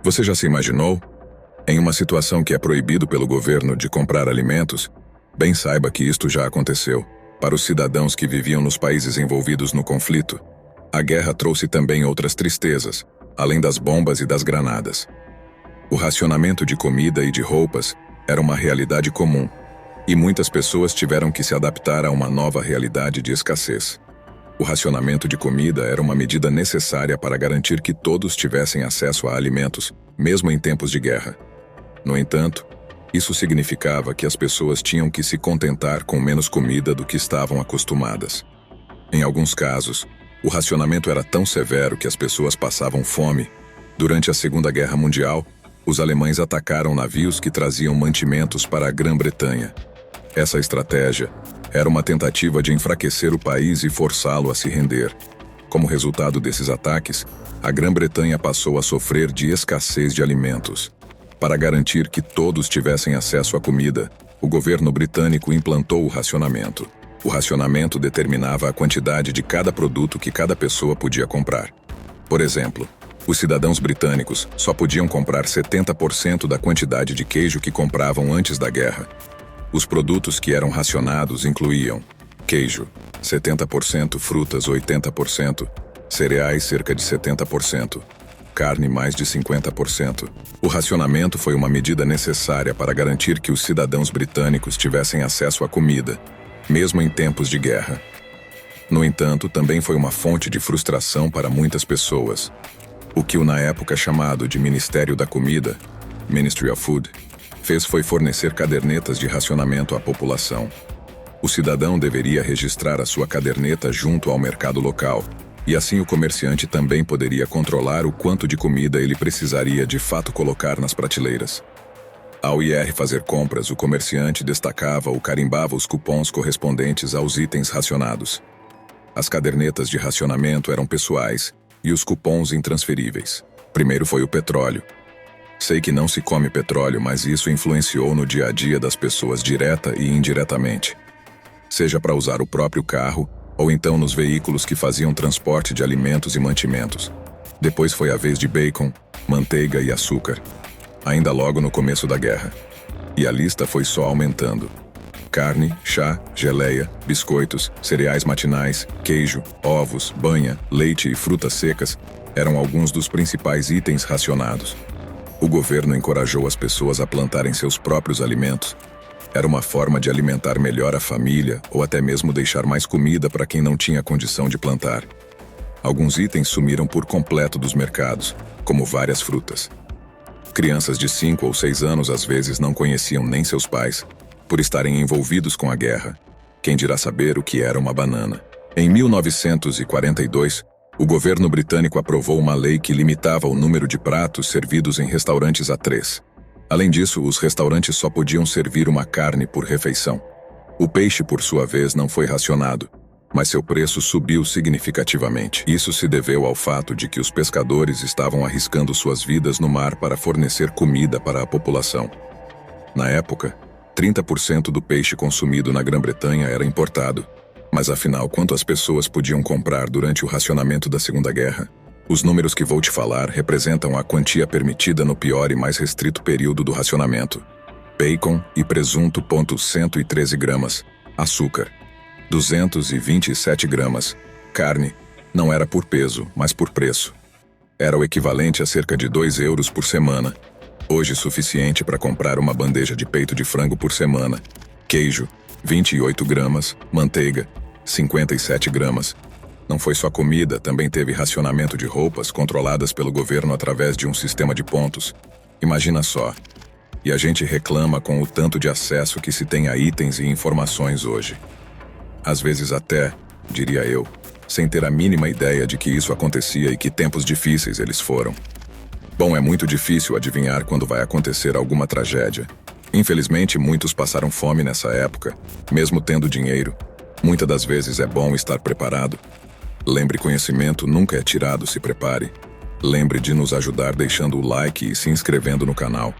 Você já se imaginou? Em uma situação que é proibido pelo governo de comprar alimentos, bem saiba que isto já aconteceu. Para os cidadãos que viviam nos países envolvidos no conflito, a guerra trouxe também outras tristezas, além das bombas e das granadas. O racionamento de comida e de roupas era uma realidade comum, e muitas pessoas tiveram que se adaptar a uma nova realidade de escassez. O racionamento de comida era uma medida necessária para garantir que todos tivessem acesso a alimentos, mesmo em tempos de guerra. No entanto, isso significava que as pessoas tinham que se contentar com menos comida do que estavam acostumadas. Em alguns casos, o racionamento era tão severo que as pessoas passavam fome. Durante a Segunda Guerra Mundial, os alemães atacaram navios que traziam mantimentos para a Grã-Bretanha. Essa estratégia era uma tentativa de enfraquecer o país e forçá-lo a se render. Como resultado desses ataques, a Grã-Bretanha passou a sofrer de escassez de alimentos. Para garantir que todos tivessem acesso à comida, o governo britânico implantou o racionamento. O racionamento determinava a quantidade de cada produto que cada pessoa podia comprar. Por exemplo, os cidadãos britânicos só podiam comprar 70% da quantidade de queijo que compravam antes da guerra. Os produtos que eram racionados incluíam queijo, 70%, frutas, 80%, cereais, cerca de 70%, carne, mais de 50%. O racionamento foi uma medida necessária para garantir que os cidadãos britânicos tivessem acesso à comida, mesmo em tempos de guerra. No entanto, também foi uma fonte de frustração para muitas pessoas. O que o na época chamado de Ministério da Comida, Ministry of Food, fez foi fornecer cadernetas de racionamento à população. O cidadão deveria registrar a sua caderneta junto ao mercado local, e assim o comerciante também poderia controlar o quanto de comida ele precisaria de fato colocar nas prateleiras. Ao ir fazer compras, o comerciante destacava ou carimbava os cupons correspondentes aos itens racionados. As cadernetas de racionamento eram pessoais e os cupons intransferíveis. Primeiro foi o petróleo. Sei que não se come petróleo, mas isso influenciou no dia a dia das pessoas direta e indiretamente. Seja para usar o próprio carro, ou então nos veículos que faziam transporte de alimentos e mantimentos. Depois foi a vez de bacon, manteiga e açúcar. Ainda logo no começo da guerra. E a lista foi só aumentando. Carne, chá, geleia, biscoitos, cereais matinais, queijo, ovos, banha, leite e frutas secas eram alguns dos principais itens racionados. O governo encorajou as pessoas a plantarem seus próprios alimentos. Era uma forma de alimentar melhor a família ou até mesmo deixar mais comida para quem não tinha condição de plantar. Alguns itens sumiram por completo dos mercados, como várias frutas. Crianças de 5 ou 6 anos às vezes não conheciam nem seus pais, por estarem envolvidos com a guerra. Quem dirá saber o que era uma banana? Em 1942, o governo britânico aprovou uma lei que limitava o número de pratos servidos em restaurantes a 3. Além disso, os restaurantes só podiam servir uma carne por refeição. O peixe, por sua vez, não foi racionado, mas seu preço subiu significativamente. Isso se deveu ao fato de que os pescadores estavam arriscando suas vidas no mar para fornecer comida para a população. Na época, 30% do peixe consumido na Grã-Bretanha era importado. Mas afinal, quanto as pessoas podiam comprar durante o racionamento da Segunda Guerra? Os números que vou te falar representam a quantia permitida no pior e mais restrito período do racionamento. Bacon e presunto, 113 gramas. Açúcar, 227 gramas. Carne, não era por peso, mas por preço. Era o equivalente a cerca de 2 euros por semana. Hoje suficiente para comprar uma bandeja de peito de frango por semana. Queijo, 28 gramas. Manteiga, 57 gramas. Não foi só comida, também teve racionamento de roupas controladas pelo governo através de um sistema de pontos. Imagina só. E a gente reclama com o tanto de acesso que se tem a itens e informações hoje. Às vezes até, diria eu, sem ter a mínima ideia de que isso acontecia e que tempos difíceis eles foram. Bom, é muito difícil adivinhar quando vai acontecer alguma tragédia. Infelizmente, muitos passaram fome nessa época, mesmo tendo dinheiro. Muitas das vezes é bom estar preparado. Lembre, conhecimento nunca é tirado, se prepare. Lembre de nos ajudar deixando o like e se inscrevendo no canal.